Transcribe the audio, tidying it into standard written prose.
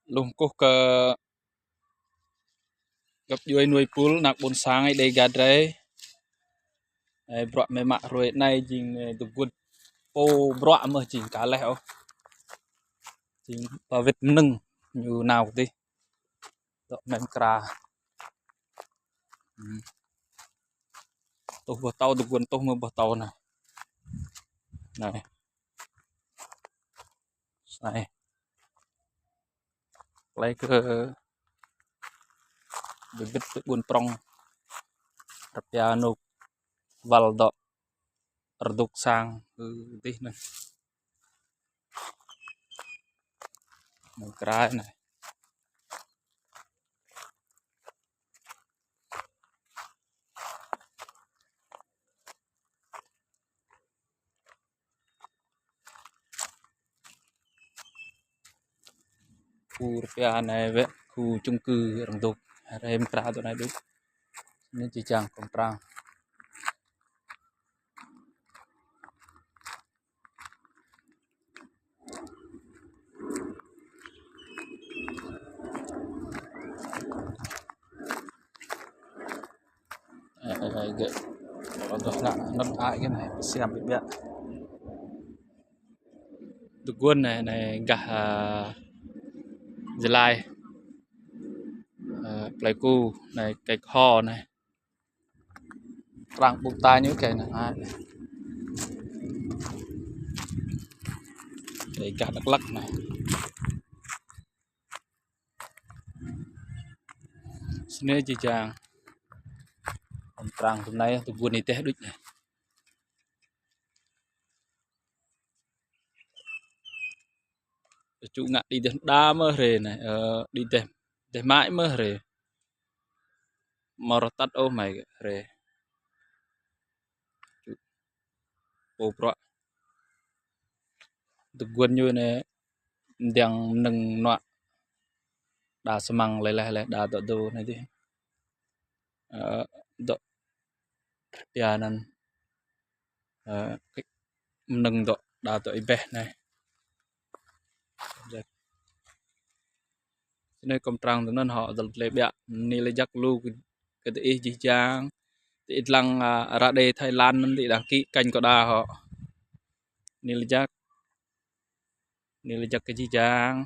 luôn cố cơ gặp vui nuôi pool nạc bốn sáng ấy đây gà đấy bọa mẹ mạ rồi nay chỉnh tụi quân ô bọa mà chỉnh cá lẹo chỉnh vào vết nưng như nào đi đó mềm cà tôi vào tàu tụi quân tôi mới vào tàu này này này lấy cái bibit tụi quân prong piano val đó reduk sang tí này mềm cà này khu rupiah này vậy khu chung cư reduk em cà tụi này đúng nên chỉ chẳng còn trang cái đó là nó ai cái này xem bị biết tụi quân này này gà Gia Lai Pleiku này cái kho này răng bụng tai những cái này để cả Đắk Lắk này sini chỉ chàng trăng hôm nay tụi quân đi té đứt này chủ ngã đi đến đa mơ rề này đi để mãi mơ rề mà tắt ô mày rề ô bro tụi quân như này đang nâng nọ đà semang lại đà tọt đồ này đi độ bia nan cái nâng độ đà tọt bé này nơi công trang nên họ dần lệ bẹ ni lệ giặc lu cái tí chỉ trang tí lăng ra đây Thái Lan nên tí đăng ký canh có đà họ ni lệ giặc cái chỉ trang